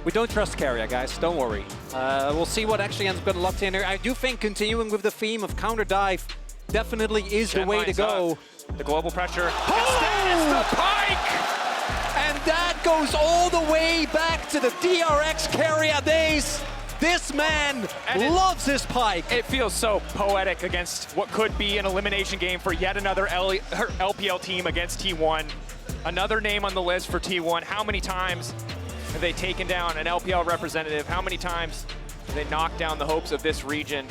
We don't trust Keria, guys. Don't worry. We'll see what actually ends up getting locked in here. I do think continuing with the theme of counter dive definitely is the way to go. The global pressure. Instead, it's the Pyke! And that goes all the way back to the DRX Keria days. This man loves his Pyke. It feels so poetic against what could be an elimination game for yet another LPL team against T1. Another name on the list for T1. How many times have they taken down an LPL representative? How many times have they knocked down the hopes of this region?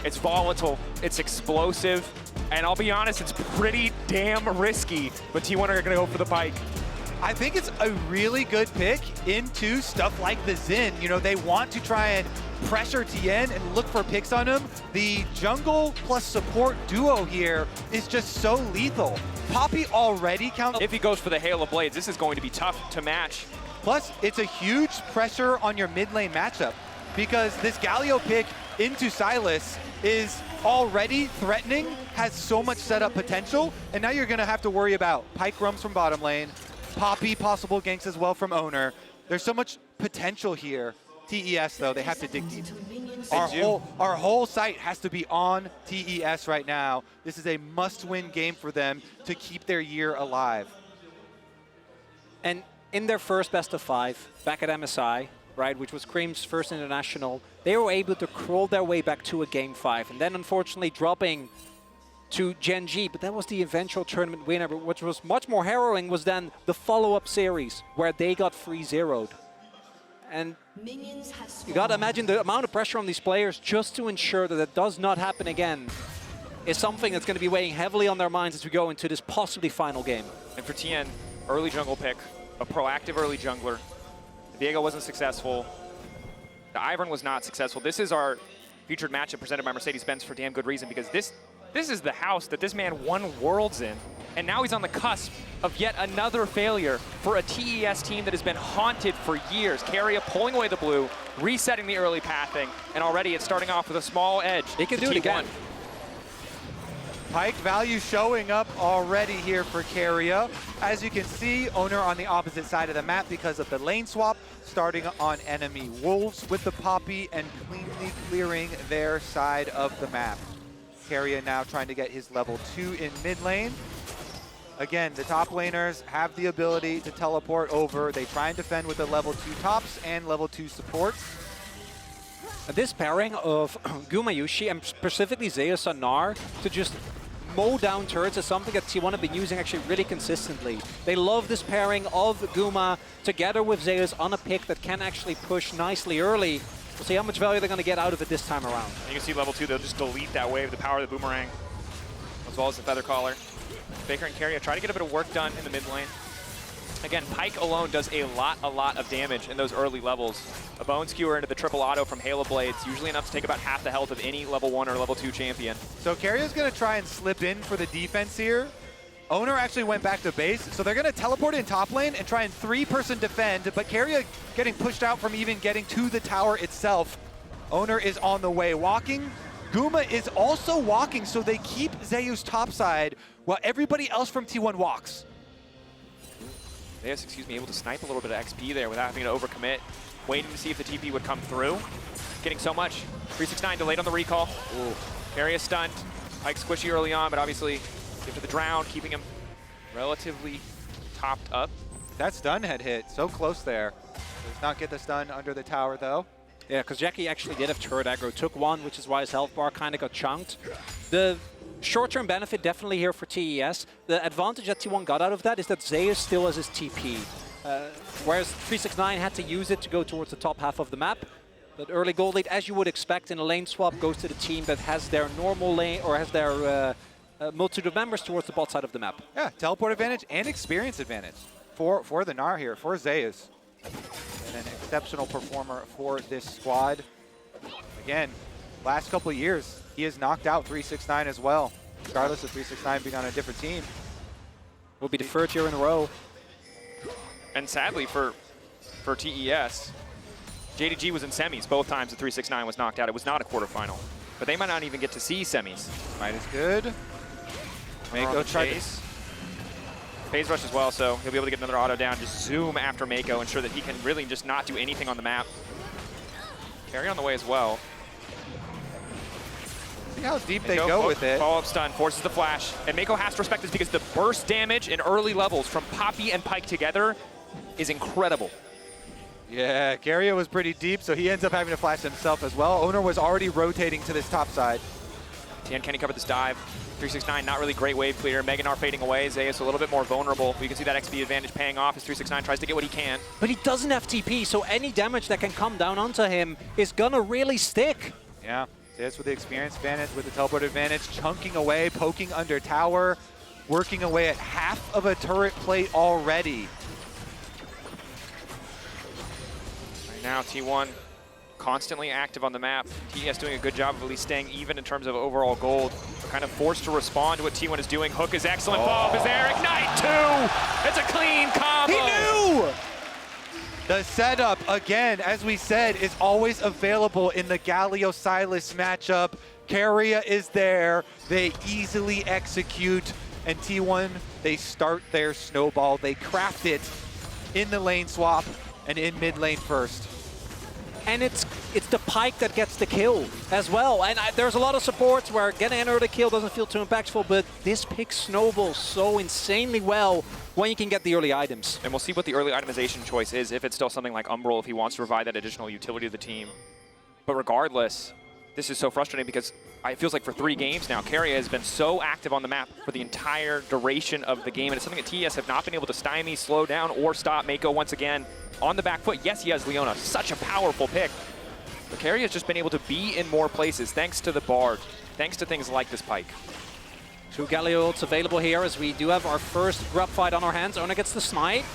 It's volatile, it's explosive, and I'll be honest, it's pretty damn risky, but T1 are gonna go for the Pyke. I think it's a really good pick into stuff like the Xin. You know, they want to try and pressure Tian and look for picks on him. The jungle plus support duo here is just so lethal. Poppy already counts. If he goes for the Hail of Blades, this is going to be tough to match. Plus, it's a huge pressure on your mid lane matchup because this Galio pick into Sylas is already threatening, has so much setup potential, and now you're gonna have to worry about Pyke roams from bottom lane, Poppy possible ganks as well from Oner. There's so much potential here. TES though, they have to dig deep. Our whole site has to be on TES right now. This is a must-win game for them to keep their year alive. And in their first best of 5, back at MSI, right, which was Creme's first international, they were able to crawl their way back to a Game 5, and then unfortunately dropping to Gen G, but that was the eventual tournament winner. But what was much more harrowing was then the follow-up series, where they got 3-0'd. And you gotta imagine the amount of pressure on these players just to ensure that that does not happen again is something that's gonna be weighing heavily on their minds as we go into this possibly final game. And for Tian, early jungle pick, a proactive early jungler. Diego wasn't successful. The Ivern was not successful. This is our featured matchup presented by Mercedes-Benz for damn good reason, because this is the house that this man won Worlds in. And now he's on the cusp of yet another failure for a TES team that has been haunted for years. Keria pulling away the blue, resetting the early pathing, and already it's starting off with a small edge. They can do it again. Pyke value showing up already here for Keria. As you can see, Oner on the opposite side of the map because of the lane swap, starting on enemy wolves with the Poppy and cleanly clearing their side of the map. Keria now trying to get his level 2 in mid lane. Again, the top laners have the ability to teleport over. They try and defend with the level 2 tops and level 2 supports. This pairing of Gumayusi and specifically Zeus and Gnar to just mow down turrets is something that T1 have been using actually really consistently. They love this pairing of Guma together with Zeus on a pick that can actually push nicely early. We'll see how much value they're going to get out of it this time around. You can see level 2, they'll just delete that wave, the power of the boomerang, as well as the feather collar. Faker and Keria try to get a bit of work done in the mid lane. Again, Pyke alone does a lot of damage in those early levels. A bone skewer into the triple auto from Hail of Blades, usually enough to take about half the health of any level 1 or level 2 champion. So Keria's going to try and slip in for the defense here. Oner actually went back to base, so they're going to teleport in top lane and try and 3-person defend, but Keria getting pushed out from even getting to the tower itself. Oner is on the way walking. Guma is also walking, so they keep Zeus topside while everybody else from T1 walks. Zeus, able to snipe a little bit of XP there without having to overcommit. Waiting to see if the TP would come through. Getting so much. 369 delayed on the recall. Ooh. Keria stunned. Pyke squishy early on, but obviously after the drown, keeping him relatively topped up. That stun had hit so close there. Does not get the stun under the tower though. Yeah, because Jackie actually did have turret aggro, took one, which is why his health bar kind of got chunked. The short-term benefit definitely here for TES. The advantage that T1 got out of that is that Zeus still has his TP. Whereas 369 had to use it to go towards the top half of the map. But early gold lead, as you would expect in a lane swap, goes to the team that has their normal lane, or has their multitude of members towards the bot side of the map. Yeah, teleport advantage and experience advantage for the Gnar here, for Zeus. And an exceptional performer for this squad. Again, last couple of years, he has knocked out 369 as well, regardless of 369 being on a different team. Will be the third year in a row. And sadly for TES, JDG was in semis both times the 369 was knocked out. It was not a quarterfinal, but they might not even get to see semis. Might is good. Meiko tried to Phase rush as well, so he'll be able to get another auto down, just zoom after Meiko, ensure that he can really just not do anything on the map. Keria on the way as well. See how deep Meiko, they go with it. Follow-up stun, forces the flash. And Meiko has to respect this because the burst damage in early levels from Poppy and Pyke together is incredible. Yeah, Keria was pretty deep, so he ends up having to flash himself as well. Oner was already rotating to this top side. Tian, can he cover this dive? 369, not really great wave clear. Gnar fading away. Zeus a little bit more vulnerable. You can see that XP advantage paying off as 369 tries to get what he can. But he doesn't have TP, so any damage that can come down onto him is gonna really stick. Yeah, Zeus with the experience advantage, with the teleport advantage, chunking away, poking under tower, working away at half of a turret plate already. Right now, T1 constantly active on the map. TES doing a good job of at least staying even in terms of overall gold. Kind of forced to respond to what T1 is doing. Hook is excellent. Follow-up is there. Ignite 2! It's a clean combo! He knew! The setup, again, as we said, is always available in the Galio-Sylas matchup. Keria is there. They easily execute. And T1, they start their snowball. They craft it in the lane swap and in mid lane first. And it's the Pyke that gets the kill as well. And there's a lot of supports where getting an early kill doesn't feel too impactful, but this pick snowballs so insanely well when you can get the early items. And we'll see what the early itemization choice is, if it's still something like Umbral, if he wants to provide that additional utility to the team. But regardless, this is so frustrating because it feels like for 3 games now, Keria has been so active on the map for the entire duration of the game, and it's something that TES have not been able to stymie, slow down, or stop. Meiko once again on the back foot. Yes, he has Leona, such a powerful pick. But Keria has just been able to be in more places thanks to the Bard, thanks to things like this Pyke. 2 Galio ults available here as we do have our first Grub fight on our hands. Oner gets the smite.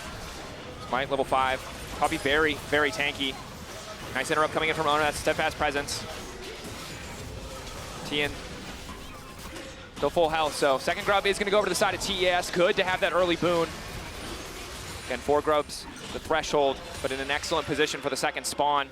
Smite level 5, probably very, very tanky. Nice interrupt coming in from Oner, that's steadfast presence. Tian still full health, so second Grub is going to go over to the side of TES. Good to have that early boon. Again, 4 Grubs, the threshold, but in an excellent position for the second spawn.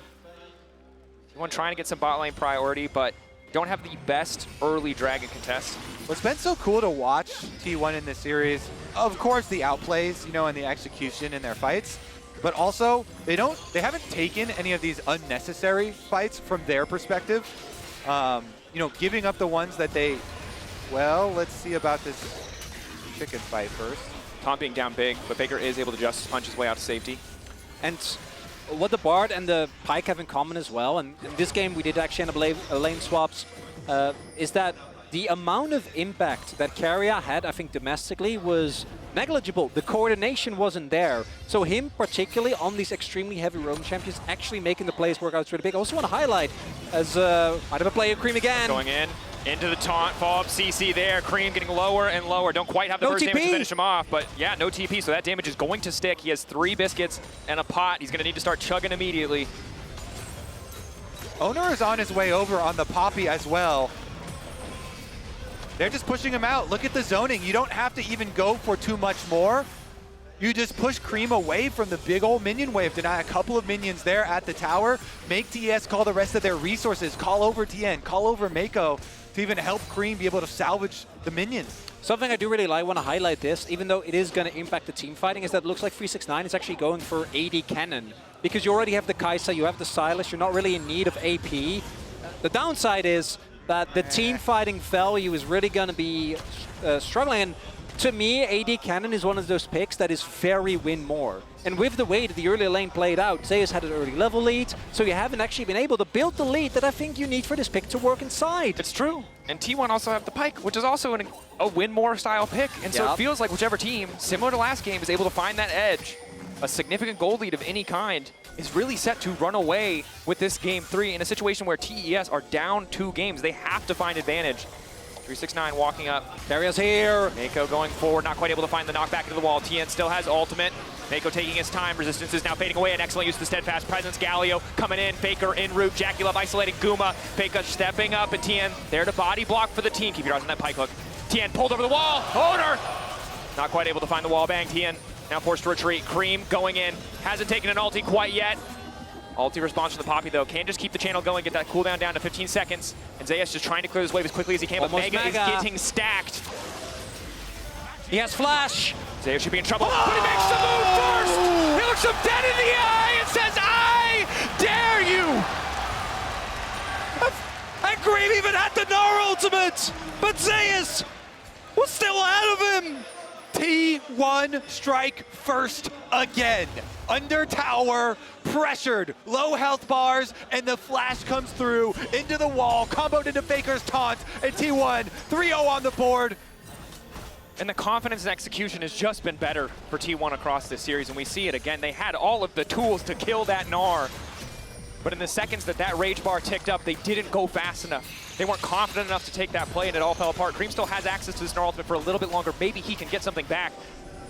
T1 trying to get some bot lane priority, but don't have the best early dragon contest. What's been so cool to watch T1 in this series, of course the outplays, you know, and the execution in their fights, but also they haven't taken any of these unnecessary fights from their perspective. You know, giving up the ones that they, well, let's see about this chicken fight first. Taunt being down big, but Baker is able to just punch his way out to safety. And what the Bard and the Pyke have in common as well, and in this game we did actually end up lane swaps, is that the amount of impact that Keria had, I think, domestically was negligible. The coordination wasn't there. So him, particularly on these extremely heavy roam champions, actually making the plays work out really big. I also want to highlight, as might have a player, Creme again. Going in, into the taunt, follow-up CC there. Creme getting lower and lower. Don't quite have the first damage to finish him off, but yeah, no TP, so that damage is going to stick. He has 3 biscuits and a pot. He's going to need to start chugging immediately. Oner is on his way over on the Poppy as well. They're just pushing him out. Look at the zoning. You don't have to even go for too much more. You just push Creme away from the big old minion wave. Deny a couple of minions there at the tower. Make TES call the rest of their resources. Call over Tian, call over Meiko to even help Creme be able to salvage the minions. Something I do really like, want to highlight this, even though it is going to impact the team fighting, is that it looks like 369 is actually going for AD Kennen. Because you already have the Kaisa, you have the Sylas, you're not really in need of AP. The downside is that the team fighting value is really going to be struggling. And to me, AD Kennen is one of those picks that is very win more. And with the way that the early lane played out, Zeus had an early level lead, so you haven't actually been able to build the lead that I think you need for this pick to work inside. It's true. And T1 also have the Pyke, which is also a win more style pick. And so it feels like whichever team, similar to last game, is able to find that edge, a significant goal lead of any kind, is really set to run away with this game 3 in a situation where TES are down 2 games. They have to find advantage. 369 walking up. Keria's here. Meiko going forward, not quite able to find the knockback into the wall. Tian still has ultimate. Meiko taking his time. Resistance is now fading away. An excellent use of the steadfast presence. Galio coming in. Faker en route. JackeyLove isolating Guma. Pyke stepping up, and Tian there to body block for the team. Keep your eyes on that Pyke hook. Tian pulled over the wall. Oner not quite able to find the wall bang. Tian now forced to retreat. Creme going in. Hasn't taken an ulti quite yet. Ulti response from the Poppy, though. Can just keep the channel going, get that cooldown down to 15 seconds. And Zeus just trying to clear this wave as quickly as he can, but Mega is getting stacked. He has flash. Zeus should be in trouble, but he makes the move first! He looks him dead in the eye and says, I dare you! And Creme even had the Gnar ultimate, but Zeus was still ahead of him. T1 strike first again. Under tower, pressured, low health bars, and the flash comes through into the wall, comboed into Faker's taunt, and T1 3-0 on the board. And the confidence and execution has just been better for T1 across this series, and we see it again. They had all of the tools to kill that Gnar, but in the seconds that rage bar ticked up, they didn't go fast enough. They weren't confident enough to take that play, and it all fell apart. Creme still has access to this Gnar ultimate for a little bit longer. Maybe he can get something back,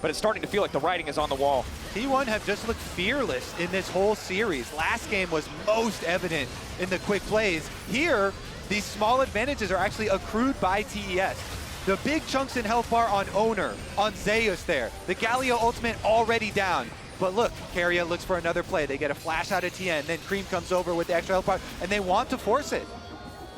but it's starting to feel like the writing is on the wall. T1 have just looked fearless in this whole series. Last game was most evident in the quick plays. Here, these small advantages are actually accrued by TES. The big chunks in health bar on Oner, on Zeus there. The Galio ultimate already down. But look, Keria looks for another play. They get a flash out of Tian, then Creme comes over with the extra health bar, and they want to force it.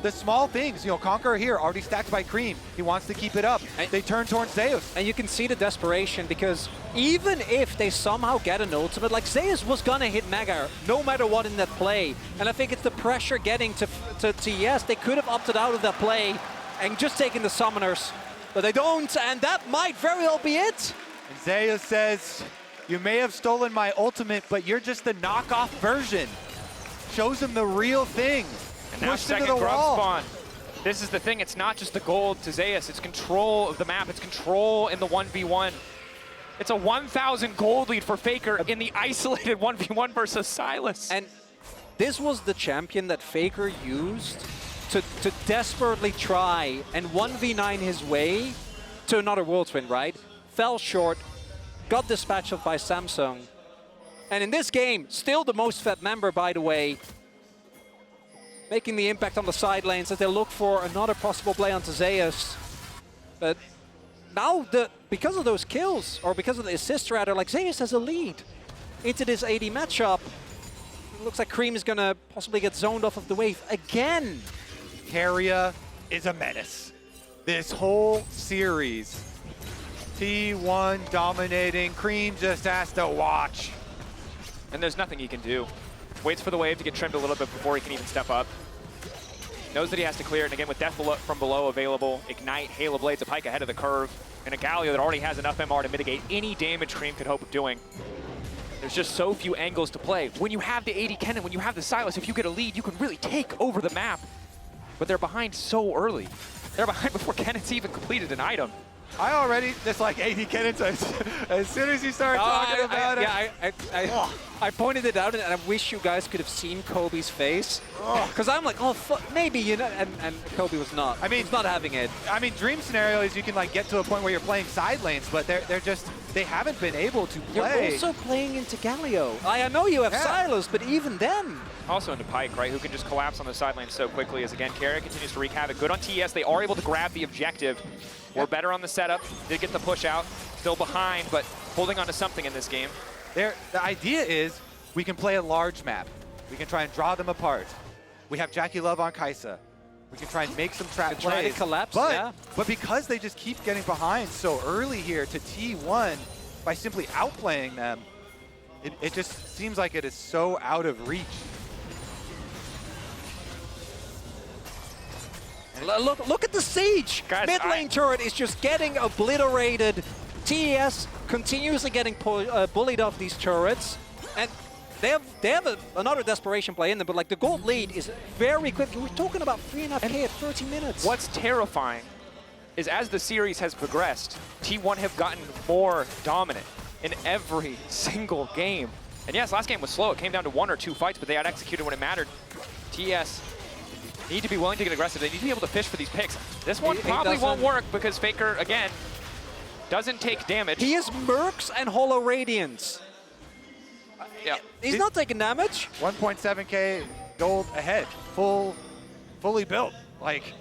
The small things, you know, Conqueror here, already stacked by Creme. He wants to keep it up. They turn towards Zeus. And you can see the desperation, because even if they somehow get an ultimate, like Zeus was gonna hit Mega no matter what in that play. And I think it's the pressure getting to TES. They could have opted out of that play and just taken the summoners, but they don't, and that might very well be it. And Zeus says, you may have stolen my ultimate, but you're just the knockoff version. Shows him the real thing. And now Pushed second into the Grubs wall. spawn. This is the thing, it's not just the gold to Zeus, it's control of the map, it's control in the 1v1. It's a 1,000 gold lead for Faker in the isolated 1v1 versus Sylas. And this was the champion that Faker used to desperately try and 1v9 his way to another Worlds win, right? Fell short, got dispatched by Samsung. And in this game, still the most fed member, by the way, making the impact on the side lanes as they look for another possible play onto Zeus. But now, because of those kills, or because of the assists rather, like Zeus has a lead into this AD matchup. It looks like Creme is gonna possibly get zoned off of the wave again. Keria is a menace. This whole series, T1 dominating. Creme just has to watch. And there's nothing he can do. Waits for the wave to get trimmed a little bit before he can even step up. Knows that he has to clear it, and again with Death from below available, Ignite, Halo Blades, a Pyke ahead of the curve, and a Galio that already has enough MR to mitigate any damage Creme could hope of doing. There's just so few angles to play. When you have the AD Kennen, when you have the Sylas, if you get a lead, you can really take over the map. But they're behind so early. They're behind before Kennen's even completed an item. I already dislike AD Kennen, so as soon as you start talking about it. Yeah, I pointed it out, and I wish you guys could have seen Kobe's face. Because I'm like, oh, maybe, you know, and Kobe was not. I mean, he's not having it. I mean, dream scenario is you can like get to a point where you're playing side lanes, but they haven't been able to play. You're also playing into Galio. I know you have Sylas, but even then. Also into Pyke, right, who can just collapse on the side lane so quickly as, again, Keria continues to wreak havoc. Good on TES. They are able to grab the objective. We're better on the setup. Did get the push out. Still behind, but holding on to something in this game. The idea is we can play a large map. We can try and draw them apart. We have JackeyLove on Kaisa. We can try and make some trap plays. Try to collapse, but because they just keep getting behind so early here to T1 by simply outplaying them, it just seems like it is so out of reach. Look at the siege. Guys, Mid lane turret is just getting obliterated. TES continuously getting bullied off these turrets, and they have another desperation play in them. But like the gold lead is very quick. We're talking about 3.5K at 30 minutes. What's terrifying is as the series has progressed, T1 have gotten more dominant in every single game. And yes, last game was slow. It came down to 1 or 2 fights, but they had executed when it mattered. TES need to be willing to get aggressive. They need to be able to fish for these picks. This one probably won't work because Faker, again, doesn't take damage. He is Mercs and Hollow Radiance. Yeah. He's not taking damage. 1.7K gold ahead, fully built. Like,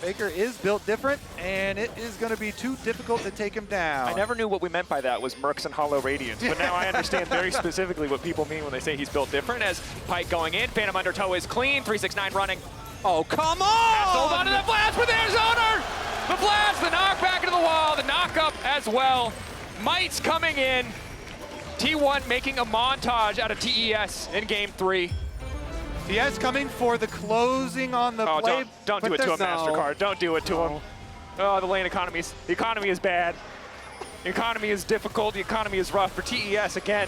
Faker is built different, and it is going to be too difficult to take him down. I never knew what we meant by that was Mercs and Hollow Radiance, but now I understand very specifically what people mean when they say he's built different. As Pyke going in, Phantom Undertow is clean, 369 running. Oh, come on! Hold on to the blast, but there's Oner! The blast, the knock back into the wall, the knock up as well. Mites coming in. T1 making a montage out of TES in game 3. TS coming for the closing on the play. Don't do it to a MasterCard. Don't do it to him. Oh, the lane economy is bad. The economy is difficult. The economy is rough for TES again.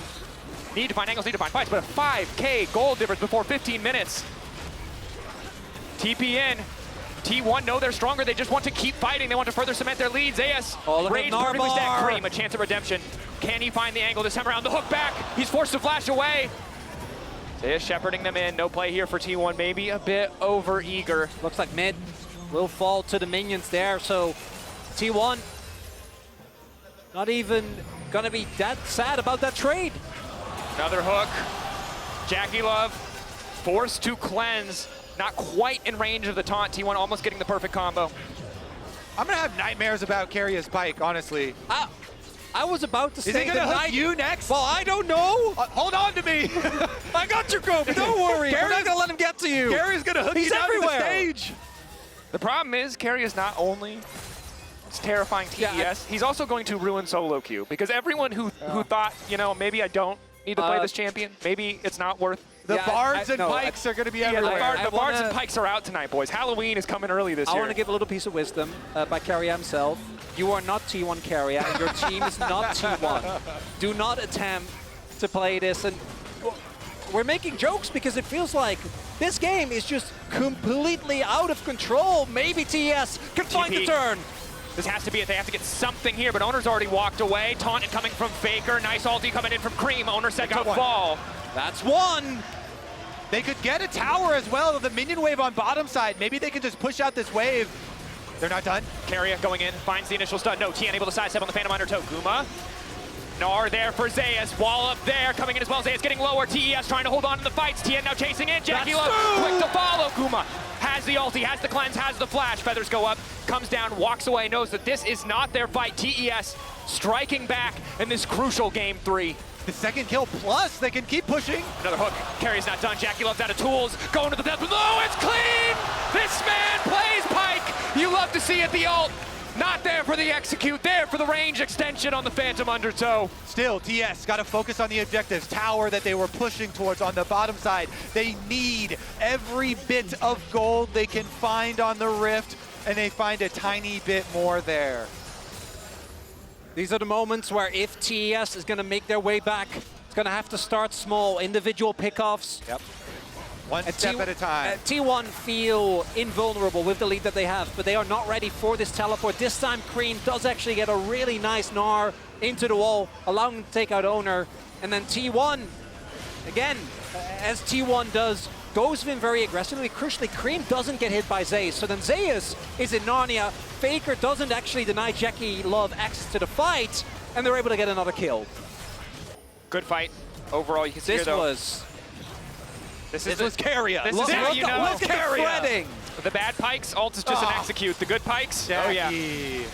Need to find angles, need to find fights, but a 5K gold difference before 15 minutes. TP in. T1 know they're stronger. They just want to keep fighting. They want to further cement their lead. Zayas rage perfectly stacked. Creme, a chance of redemption. Can he find the angle this time around? The hook back. He's forced to flash away. Zayas shepherding them in. No play here for T1. Maybe a bit over eager. Looks like mid will fall to the minions there. So T1 not even going to be that sad about that trade. Another hook. JackeyLove forced to cleanse. Not quite in range of the taunt. T1 almost getting the perfect combo. I'm going to have nightmares about Keria's Pyke, honestly. I was about to say Is he going to hook you next? Well, I don't know. Hold on to me. I got your Gobi. Don't worry. We're not going to let him get to you. Keria's going to hook you down to the stage. The problem is, Keria is not only terrifying TES, he's also going to ruin solo queue. Because everyone who thought, you know, maybe I don't need to play this champion, maybe it's not worth. The bards and pikes are going to be everywhere. The bards and pikes are out tonight, boys. Halloween is coming early this year. I want to give a little piece of wisdom by Keria himself. You are not T1 Keria, and your team is not T1. Do not attempt to play this. And we're making jokes because it feels like this game is just completely out of control. Maybe TES can find the turn. This has to be it. They have to get something here, but Oner's already walked away. Taunted coming from Faker. Nice ulti coming in from Creme. Oner said go fall. That's one. They could get a tower as well. The minion wave on bottom side. Maybe they can just push out this wave. They're not done. Keria going in, finds the initial stun. No, Tian able to sidestep on the Phantom Undertow. Guma. Gnar there for Zayas. Wall up there, coming in as well. Zayas getting lower. TES trying to hold on to the fights. Tian now chasing in. JackeyLove quick to follow. Guma has the ulti, has the cleanse, has the flash. Feathers go up, comes down, walks away, knows that this is not their fight. TES striking back in this crucial game 3. The second kill plus, they can keep pushing. Another hook. Keria's not done. JackeyLove's out of tools. Going to the depth. No, it's clean! This man plays Pyke. You love to see it. The ult. Not there for the execute. There for the range extension on the Phantom Undertow. Still, TS got to focus on the objectives. Tower that they were pushing towards on the bottom side. They need every bit of gold they can find on the Rift, and they find a tiny bit more there. These are the moments where if TES is going to make their way back, it's going to have to start small, individual pickoffs. Yep. One step at a time. T1 feel invulnerable with the lead that they have, but they are not ready for this teleport. This time, Creme does actually get a really nice Gnar into the wall, allowing him to take out Oner. And then T1, again, as T1 does, goes in very aggressively. Crucially, Creme doesn't get hit by Zeus. So then Zayas is in Narnia. Faker doesn't actually deny JackeyLove access to the fight, and they're able to get another kill. Good fight. Overall, you can see This was Keria. This is how you know. Look at the threading. The bad Pikes, ult is just an execute. The good Pikes, Jackie.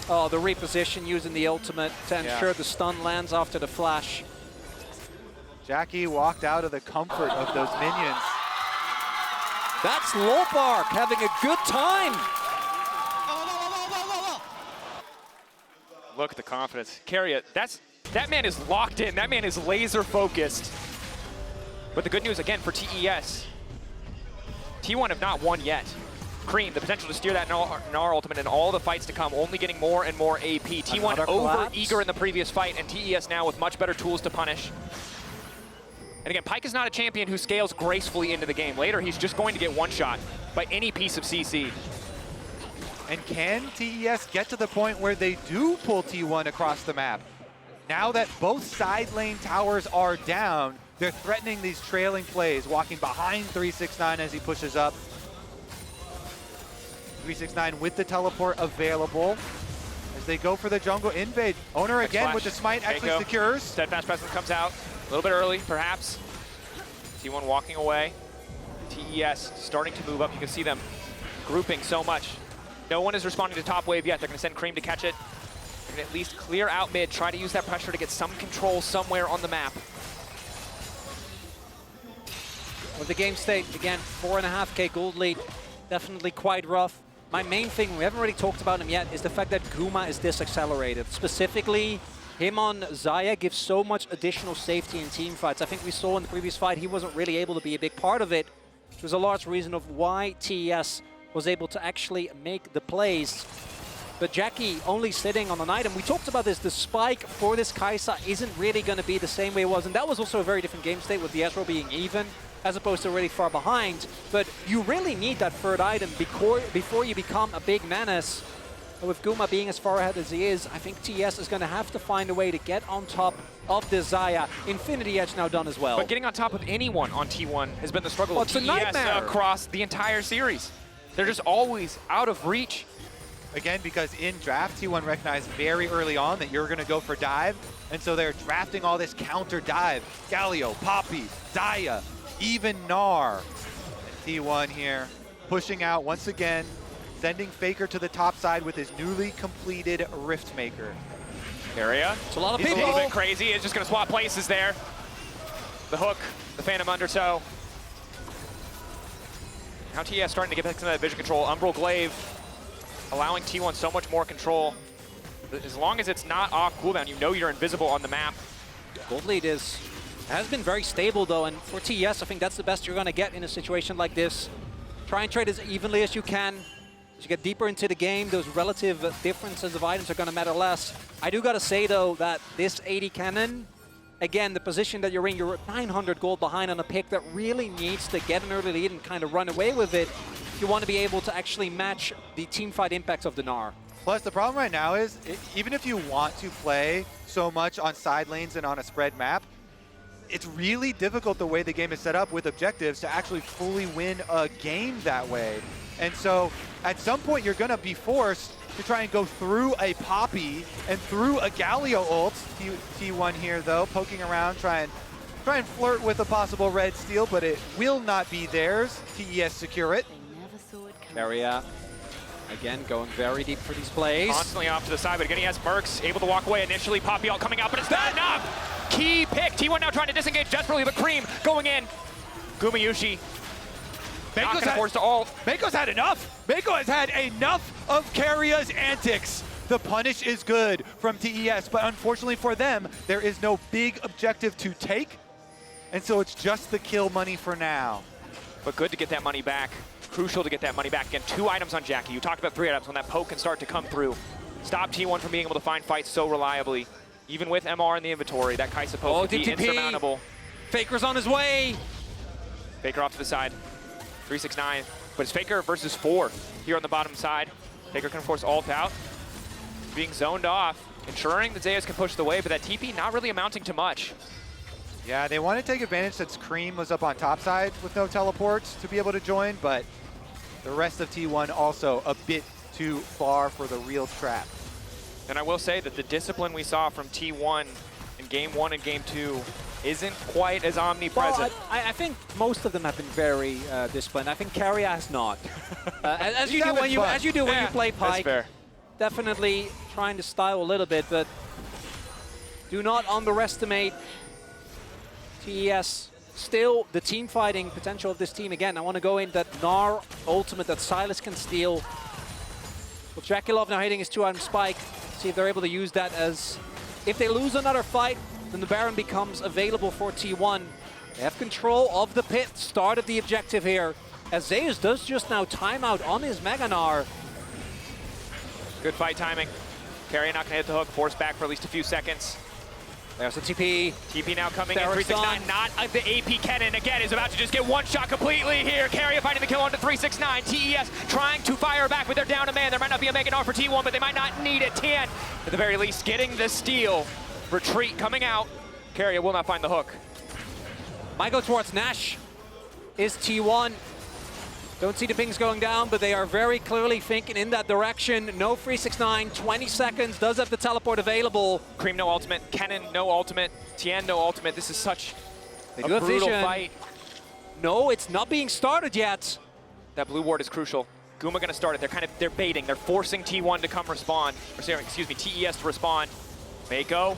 Oh, the reposition using the ultimate to ensure the stun lands after the flash. Jackie walked out of the comfort of those minions. That's Lopark having a good time. Look at the confidence. Keria, that man is locked in. That man is laser focused. But the good news, again, for TES, T1 have not won yet. Creme, the potential to steer that Gnar ultimate in all the fights to come, only getting more and more AP. T1 over-eager in the previous fight, and TES now with much better tools to punish. And again, Pyke is not a champion who scales gracefully into the game. Later, he's just going to get one-shot by any piece of CC. And can TES get to the point where they do pull T1 across the map? Now that both side lane towers are down, they're threatening these trailing plays, walking behind 369 as he pushes up. 369 with the teleport available as they go for the jungle invade. Oner again with the smite actually Meiko. secures. Steadfast presence comes out a little bit early, perhaps. T1 walking away. TES starting to move up. You can see them grouping so much. No one is responding to top wave yet. They're going to send Creme to catch it. They're going to at least clear out mid, try to use that pressure to get some control somewhere on the map. With the game state, again, 4.5K gold lead, definitely quite rough. my main thing, we haven't really talked about him yet, is the fact that Guma is disaccelerated. Specifically, him on Xayah gives so much additional safety in team fights. I think we saw in the previous fight he wasn't really able to be a big part of it, which was a large reason of why TES was able to actually make the plays. But Jackie only sitting on an item. We talked about this, the spike for this Kaisa isn't really going to be the same way it was, and that was also a very different game state with the Ezreal being even, as opposed to really far behind. But you really need that third item before you become a big menace. And with Guma being as far ahead as he is, I think TES is going to have to find a way to get on top of the Xayah. Infinity Edge now done as well. But getting on top of anyone on T1 has been the struggle of it's a TES nightmare across the entire series. They're just always out of reach. Again, because in draft, T1 recognized very early on that you're going to go for dive, and so they're drafting all this counter dive. Galio, Poppy, Xayah, even Gnar. And T1 here pushing out once again, sending Faker to the top side with his newly completed Riftmaker. Keria. It's a lot of He's people. a little bit crazy. It's just going to swap places there. The hook, the Phantom Undertow. Now TES starting to get back to that vision control. Umbral Glaive allowing T1 so much more control. As long as it's not off cooldown, you know you're invisible on the map. Gold lead has been very stable though, and for TES, I think that's the best you're going to get in a situation like this. Try and trade as evenly as you can. As you get deeper into the game, those relative differences of items are going to matter less. I do got to say though that this AD Kennen, again, the position that you're in, you're 900 gold behind on a pick that really needs to get an early lead and kind of run away with it if you want to be able to actually match the teamfight impacts of the Gnar. Plus, the problem right now is, even if you want to play so much on side lanes and on a spread map, it's really difficult the way the game is set up with objectives to actually fully win a game that way. And so, at some point, you're going to be forced to try and go through a Poppy and through a Galio ult. T1 here, though, poking around, try and flirt with a possible red steal, but it will not be theirs. TES secure it. Keria, again, going very deep for these plays. Constantly off to the side, but again he has Mercs, able to walk away initially. Poppy ult coming out, but it's not enough! Key pick. T1 now trying to disengage desperately, but Creme going in. Gumayusi not going to force to ult. Meiko's had enough. Meiko has had enough of Keria's antics. The punish is good from TES, but unfortunately for them, there is no big objective to take, and so it's just the kill money for now. But good to get that money back. Crucial to get that money back. Again, 2 items on Jackie. You talked about 3 items when that poke can start to come through. Stop T1 from being able to find fights so reliably. Even with MR in the inventory, that Kaisa poke would be insurmountable. Faker's on his way. Faker off to the side. 369. But it's Faker versus 4 here on the bottom side. Faker can force ult out. Being zoned off, ensuring that Zeus can push the way, but that TP not really amounting to much. Yeah, they want to take advantage since Creme was up on top side with no teleports to be able to join, but the rest of T1 also a bit too far for the real trap. And I will say that the discipline we saw from T1 in Game 1 and Game 2 isn't quite as omnipresent. Well, I think most of them have been very disciplined. I think Keria has not. As you do when you play Pyke. That's fair. Definitely trying to style a little bit, but do not underestimate TES. Still, the team fighting potential of this team. Again, I want to go in that Gnar ultimate that Sylas can steal. With JackeyLove now hitting his 2-item spike, see if they're able to use that as... If they lose another fight, then the Baron becomes available for T1. They have control of the pit, start of the objective here, as Zeus does just now timeout on his Mega Gnar. Good fight timing. Keria not gonna hit the hook, force back for at least a few seconds. There's the TP. TP now coming in, 369, not the AP Kennen again, is about to just get one shot completely here. Keria finding the kill onto 369. TES trying to fire back, but they're down a man. There might not be a Mega Gnar for T1, but they might not need it. Tian, at the very least, getting the steal. Retreat coming out. Keria will not find the hook. Meiko towards Nash is T1. Don't see the pings going down, but they are very clearly thinking in that direction. No 369, 20 seconds, does have the teleport available. Creme no ultimate, Kennen no ultimate, Tian no ultimate. This is such a brutal fight. No, it's not being started yet. That blue ward is crucial. Guma gonna start it. They're baiting. They're forcing T1 to come respond. Or sorry, excuse me, TES to respond. Meiko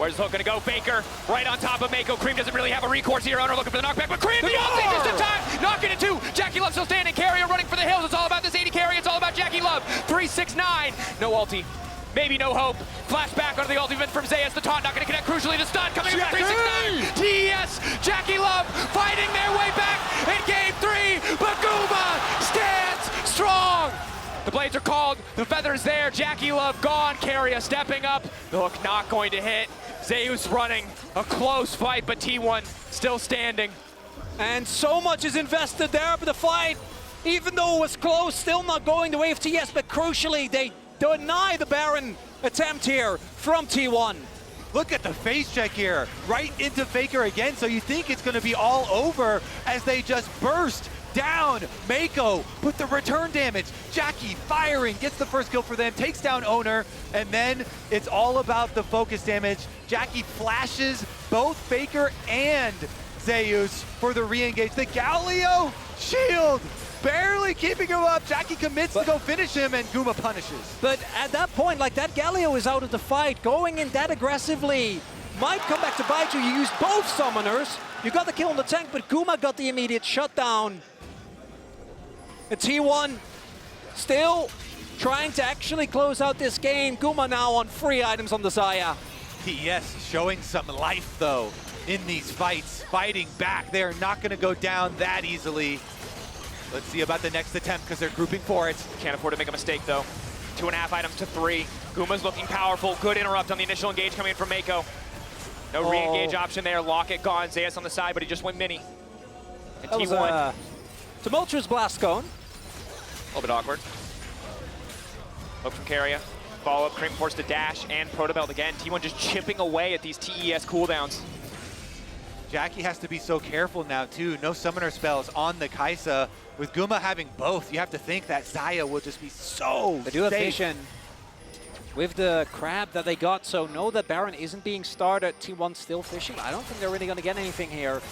Where's the hook gonna go? Faker right on top of Meiko. Creme doesn't really have a recourse here. Oner looking for the knockback, but Creme, the ulti just in time! Knocking it too! JackeyLove still standing. Keria running for the hills. It's all about this AD carry. It's all about JackeyLove. 369. No ulti. Maybe no hope. Flashback onto the ultimate from Zeus. The taunt not going to connect. Crucially, the stun coming in from 369. TES, JackeyLove fighting their way back in game 3. But Guma stands strong. The blades are called. The feather's there. JackeyLove gone. Keria stepping up. The hook not going to hit. Zeus running. A close fight, but T1 still standing. And so much is invested there, but the fight, even though it was close, still not going the way of TES, but crucially, they deny the Baron attempt here from T1. Look at the face check here, right into Faker again, so you think it's gonna be all over as they just burst down Meiko with the return damage. Jackie firing, gets the first kill for them, takes down Oner, and then it's all about the focus damage. Jackie flashes both Faker and Zeus for the re-engage. The Galio shield barely keeping him up. Jackie commits to go finish him, and Guma punishes. But at that point, like, that Galio is out of the fight. Going in that aggressively might come back to bite you. You used both summoners. You got the kill on the tank, but Guma got the immediate shutdown. And T1 still trying to actually close out this game. Guma now on free items on the Xayah. TES showing some life, though, in these fights. Fighting back. They're not going to go down that easily. Let's see about the next attempt, because they're grouping for it. Can't afford to make a mistake, though. 2.5 items to 3. Guma's looking powerful. Good interrupt on the initial engage coming in from Meiko. No re-engage option there. Locket gone. Zeus on the side, but he just went mini. And That T1. was a tumultuous blast cone. A little bit awkward. Hook from Keria. Follow up, Creme forced to dash and Protobelt again. T1 just chipping away at these TES cooldowns. Jackie has to be so careful now, too. No summoner spells on the Kaisa. With Guma having both, you have to think that Xayah will just be so They do have safe. vision with the crab that they got, so know that Baron isn't being started. T1 still fishing. I don't think they're really going to get anything here.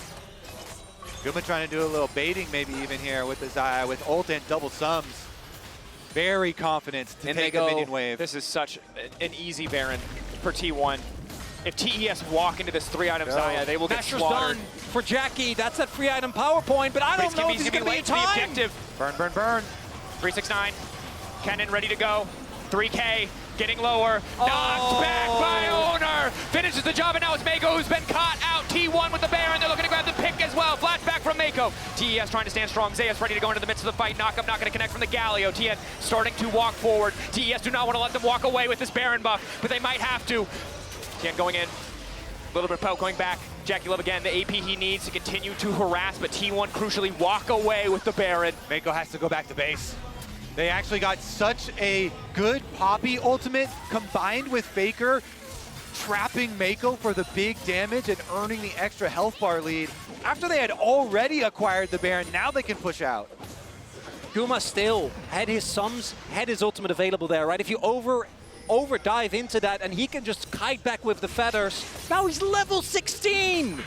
Guma trying to do a little baiting maybe even here with the Xayah, with ult and double sums. Very confident to take the minion wave. This is such an easy Baron for T1. If TES walk into this 3-item Xayah, they will get Masher's slaughtered. done for Jackie. That's that free item power point, but I don't know if he's going to be in to the time. objective. Burn, burn, burn. 369. Kennen ready to go. 3K getting lower. Knocked back by Oner. Finishes the job, and now it's Meiko who's been caught out. T1 with the Baron. They're looking to grab the pick as well. Flashback from Meiko. TES trying to stand strong. Zeus ready to go into the midst of the fight. Knock up, not going to connect from the Galio. Tian starting to walk forward. TES do not want to let them walk away with this Baron buff, but they might have to. Tian going in. A little bit of poke going back. JackeyLove again, the AP he needs to continue to harass, but T1 crucially walk away with the Baron. Meiko has to go back to base. They actually got such a good Poppy ultimate combined with Faker trapping Meiko for the big damage and earning the extra health bar lead. After they had already acquired the Baron, now they can push out. Guma still had his sums, had his ultimate available there, right? If you over dive into that and he can just kite back with the feathers. Now he's level 16!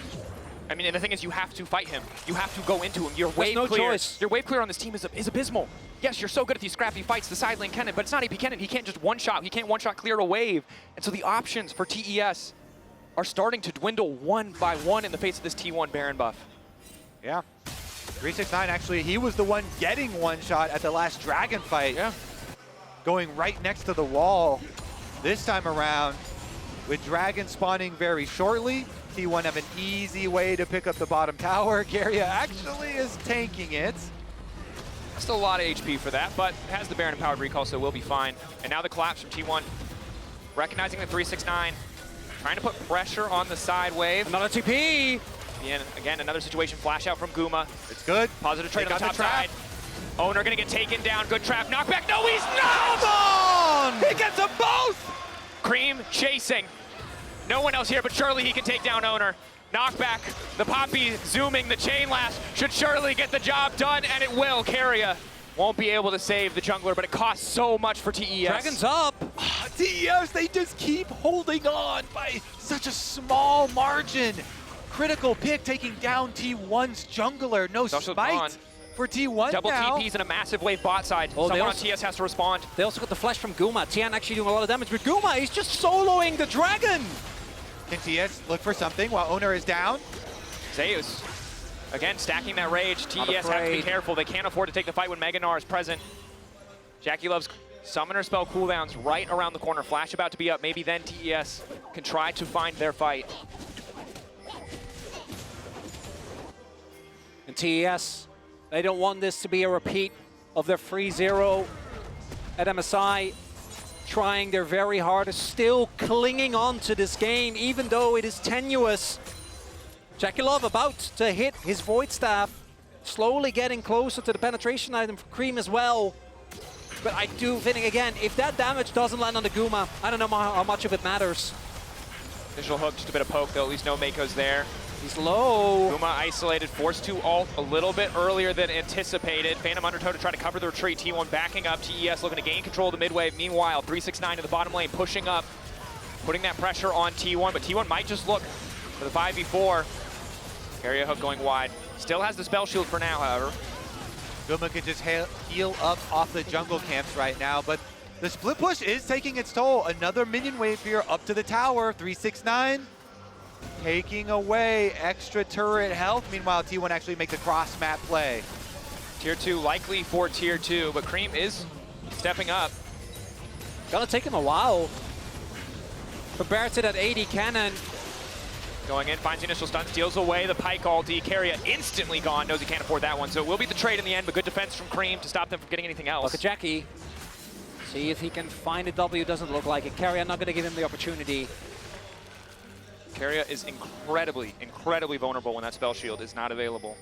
I mean, and the thing is, you have to fight him. You have to go into him. Your wave no clear. choice. Your wave clear on this team is abysmal. Yes, you're so good at these scrappy fights, the side lane Kennen, but it's not AP Kennen. He can't just one-shot. He can't one-shot clear a wave. And so the options for TES are starting to dwindle one by one in the face of this T1 Baron buff. Yeah. 369, actually, he was the one getting one shot at the last Dragon fight. Yeah. Going right next to the wall this time around. With Dragon spawning very shortly, T1 have an easy way to pick up the bottom tower. Keria actually is tanking it. Still a lot of HP for that, but has the Baron empowered recall, so we'll be fine. And now the collapse from T1. Recognizing the 369. Trying to put pressure on the side wave. Another TP! And again, another situation. Flash out from Guma. It's good. Positive trade They on the got top the trap. side. Oner gonna get taken down. Good trap. Knockback. No, he's not! Come on! He gets them both! Creme chasing. No one else here, but surely he can take down Oner. Knockback. The Poppy zooming. The chain lash should surely get the job done, and it will. Keria won't be able to save the jungler, but it costs so much for TES. Dragon's up! TES, they just keep holding on by such a small margin. Critical pick taking down T1's jungler. No also spite gone. for T1 Double now. TPs and a massive wave bot side. Oh, they Someone on also- TES has to respond. They also got the flash from Guma. Tian actually doing a lot of damage, but Guma, he's just soloing the dragon! Can TS look for something while Oner is down? Zeus, again, stacking that rage. TES have to be afraid. careful. They can't afford to take the fight when Gnar is present. JackeyLove's summoner spell cooldowns right around the corner. Flash about to be up. Maybe then TES can try to find their fight. And TES, they don't want this to be a repeat of their 3-0 at MSI. Trying their very hardest, still clinging on to this game, even though it is tenuous. JackeyLove about to hit his Void Staff, slowly getting closer to the penetration item for Creme as well. But I do think, again, if that damage doesn't land on the Guma, I don't know how much of it matters. Initial hook, just a bit of poke, though. At least no Meiko's there. He's low. Guma isolated, forced to ult a little bit earlier than anticipated. Phantom Undertow to try to cover the retreat. T1 backing up. TES looking to gain control of the mid wave. Meanwhile, 369 to the bottom lane, pushing up, putting that pressure on T1. But T1 might just look for the 5v4. Keria hook going wide. Still has the spell shield for now, however. Guma can just heal up off the jungle camps right now, but the split push is taking its toll. Another minion wave here up to the tower. 369. Taking away extra turret health. Meanwhile, T1 actually make the cross-map play. Tier 2 likely for Tier 2, but Creme is stepping up. Gonna take him a while. Compared to that AD Kennen. Going in, finds the initial stun, steals away the Pyke ulti. Keria instantly gone, knows he can't afford that one. So it will be the trade in the end, but good defense from Creme to stop them from getting anything else. Look at Jackie. See if he can find a W, doesn't look like it. Keria not gonna give him the opportunity. Keria is incredibly, incredibly vulnerable when that spell shield is not available.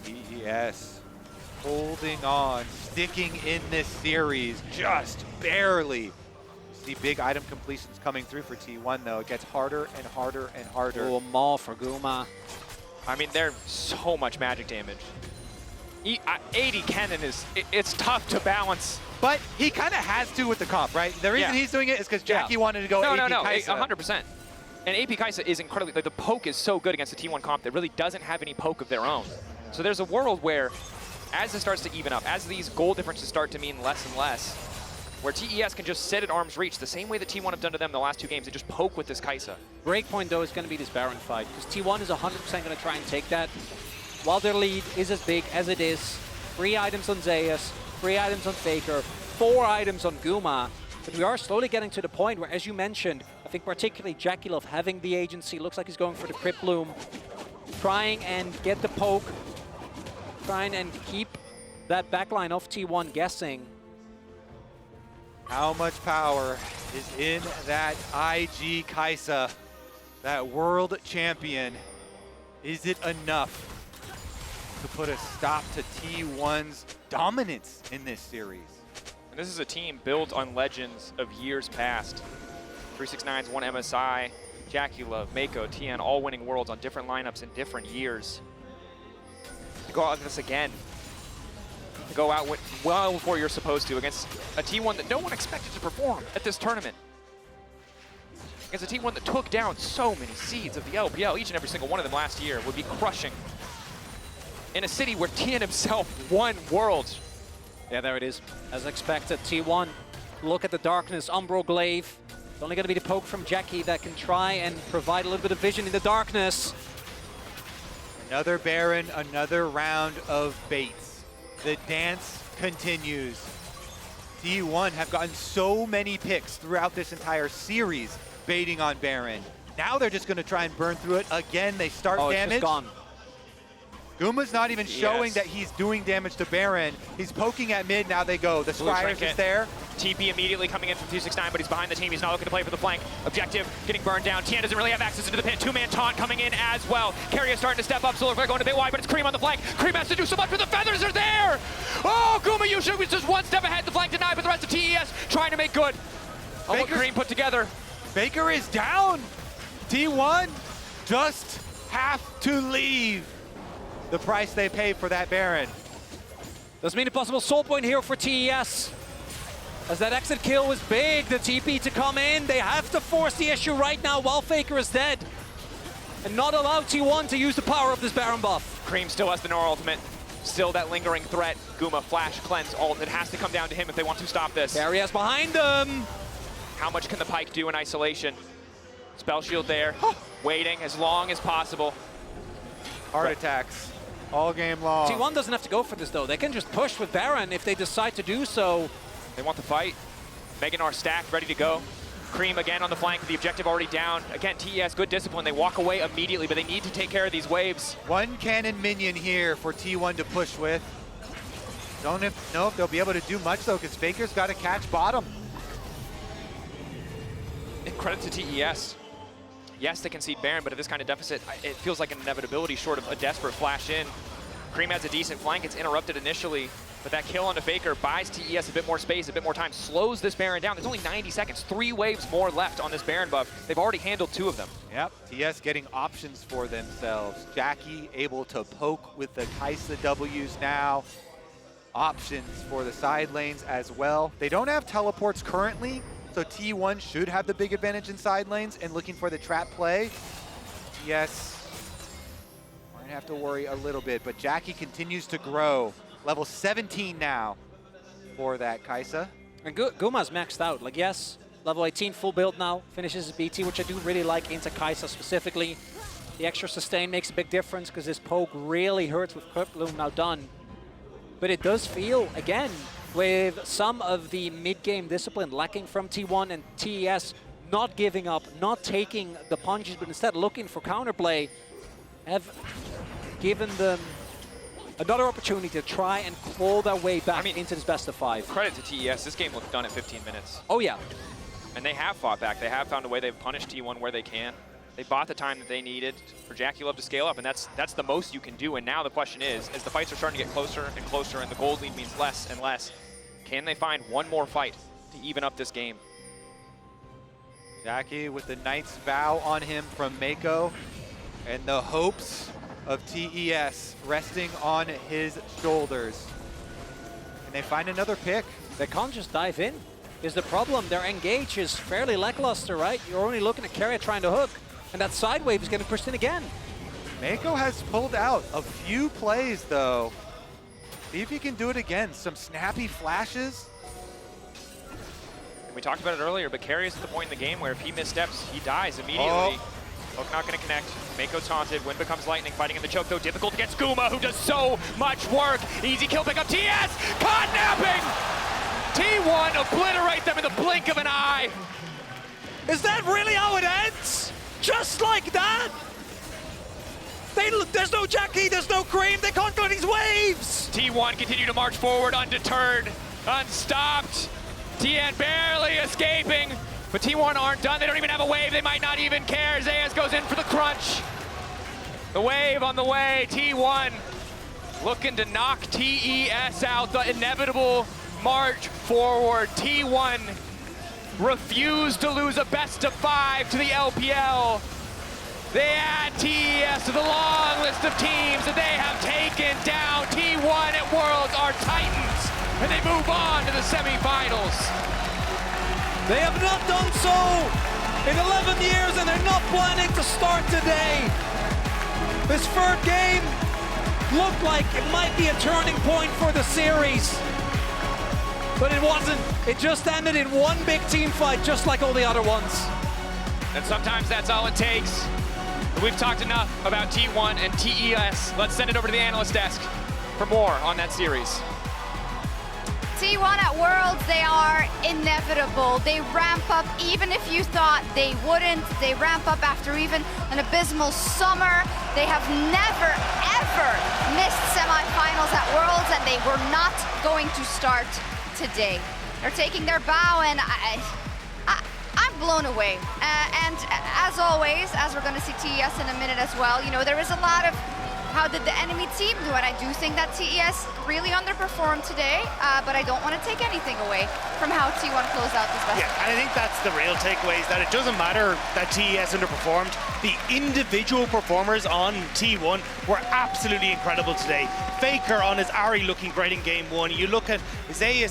TES holding on, sticking in this series, just barely. See big item completions coming through for T1 though. It gets harder and harder and harder. Oh, maul for Guma. I mean, they're so much magic damage. AD Kennen is, it's tough to balance. But he kind of has to with the comp, right? The reason he's doing it is because Jackie wanted to go AP Kaisa. 100%. And AP Kaisa is incredibly, like, the poke is so good against the T1 comp that really doesn't have any poke of their own. So there's a world where, as it starts to even up, as these goal differences start to mean less and less, where TES can just sit at arm's reach, the same way that T1 have done to them the last 2 games, and just poke with this Kaisa. Breakpoint, though, is going to be this Baron fight, because T1 is 100% going to try and take that. While their lead is as big as it is, 3 items on Zeus, 3 items on Faker, 4 items on Guma. But we are slowly getting to the point where, as you mentioned, I think particularly JackeyLove having the agency, looks like he's going for the Crypt Bloom, trying and get the poke, trying and keep that backline of T1 guessing. How much power is in that IG Kaisa, that world champion? Is it enough to put a stop to T1's dominance in this series? And this is a team built on legends of years past. 369's won MSI, JackeyLove, Meiko, Tian, all winning worlds on different lineups in different years. To go out like this again, to go out well before you're supposed to against a T1 that no one expected to perform at this tournament. Against a T1 that took down so many seeds of the LPL, each and every single one of them last year would be crushing. In a city where Tian himself won worlds. Yeah, there it is. As expected, T1, look at the darkness, Umbro Glaive. It's only going to be the poke from Jackie that can try and provide a little bit of vision in the darkness. Another Baron, another round of baits. The dance continues. T1 have gotten so many picks throughout this entire series baiting on Baron. Now they're just going to try and burn through it. Again, they start damage. It's just gone. Guma's not even showing that he's doing damage to Baron. He's poking at mid, now they go. The Squires is there. TP immediately coming in from 269, but he's behind the team. He's not looking to play for the flank. Objective getting burned down. Tian doesn't really have access into the pit. 2-man taunt coming in as well. Keria starting to step up, so they're going a bit wide, but it's Creme on the flank. Creme has to do so much, but the feathers are there! Oh, Gumayusi was just one step ahead. The flank denied, but the rest of TES trying to make good on what Creme put together. Baker is down. T1 just have to leave. The price they pay for that Baron. Does mean a possible soul point here for TES. As that exit kill was big, the TP to come in. They have to force the issue right now while Faker is dead. And not allow T1 to use the power of this Baron buff. Creme still has the Gnar ultimate. Still that lingering threat. Guma, flash, cleanse, ult. It has to come down to him if they want to stop this. Keria's behind them. How much can the Pyke do in isolation? Spell shield there, waiting as long as possible. Heart attacks all game long. T1 doesn't have to go for this, though. They can just push with Baron if they decide to do so. They want the fight. Gnar stacked, ready to go. Creme again on the flank with the objective already down. Again, TES, good discipline. They walk away immediately, but they need to take care of these waves. One cannon minion here for T1 to push with. Don't know if they'll be able to do much, though, because Faker's got to catch bottom. And credit to TES. Yes, they concede Baron, but at this kind of deficit, it feels like an inevitability short of a desperate flash in. Creme has a decent flank. It's interrupted initially, but that kill onto Faker buys TES a bit more space, a bit more time, slows this Baron down. There's only 90 seconds, 3 waves more left on this Baron buff. They've already handled 2 of them. Yep, TS getting options for themselves. Jackie able to poke with the Kaisa Ws now. Options for the side lanes as well. They don't have teleports currently, so T1 should have the big advantage in side lanes and looking for the trap play. TS might have to worry a little bit, but Jackie continues to grow. Level 17 now for that Kaisa. And Guma's maxed out. Like, yes, level 18 full build now, finishes his BT, which I do really like into Kaisa specifically. The extra sustain makes a big difference because this poke really hurts with Quick Bloom now done. But it does feel, again, with some of the mid-game discipline lacking from T1 and TES not giving up, not taking the punches, but instead looking for counterplay, have given them another opportunity to try and claw their way back into this best of 5. Credit to TES, this game looked done at 15 minutes. Oh yeah. And they have fought back. They have found a way. They've punished T1 where they can. They bought the time that they needed for JackeyLove to scale up, and that's the most you can do. And now the question is, as the fights are starting to get closer and closer and the gold lead means less and less, can they find one more fight to even up this game? Jackie with the Knight's Vow on him from Meiko, and the hopes of TES resting on his shoulders. And they find another pick. They can't just dive in. Is the problem. Their engage is fairly lackluster, right? You're only looking at Keria trying to hook, and that side wave is getting pushed in again. Meiko has pulled out a few plays, though. See if he can do it again. Some snappy flashes. And we talked about it earlier, but Keria's at the point in the game where if he missteps, he dies immediately. Hook not going to connect. Meiko's taunted. Wind becomes lightning. Fighting in the choke, though. Difficult against Guma, who does so much work. Easy kill pick up. TS! Caught napping! T1 obliterate them in the blink of an eye. Is that really how it ends? Just like that? There's no Jackie, there's no Creme, they can't go these waves! T1 continue to march forward undeterred, unstopped. Tian barely escaping, but T1 aren't done. They don't even have a wave. They might not even care. Zeus goes in for the crunch. The wave on the way. T1 looking to knock TES out. The inevitable march forward. T1 refused to lose a best of 5 to the LPL. They add TES to the long list of teams that they have taken down. T1 at Worlds are Titans, and they move on to the semifinals. They have not done so in 11 years, and they're not planning to start today. This third game looked like it might be a turning point for the series, but it wasn't. It just ended in one big team fight, just like all the other ones. And sometimes that's all it takes. But we've talked enough about T1 and TES. Let's send it over to the analyst desk for more on that series. T1 at Worlds, they are inevitable. They ramp up even if you thought they wouldn't. They ramp up after even an abysmal summer. They have never, ever missed semifinals at Worlds, and they were not going to start today. They're taking their bow, and I'm blown away. And as always, as we're going to see TES in a minute as well, you know, there is a lot of how did the enemy team do, and I do think that TES really underperformed today, but I don't want to take anything away from how T1 closed out this best. Yeah, and I think that's the real takeaway, is that it doesn't matter that TES underperformed. The individual performers on T1 were absolutely incredible today. Faker on his Ari looking great in game 1. You look at Zeus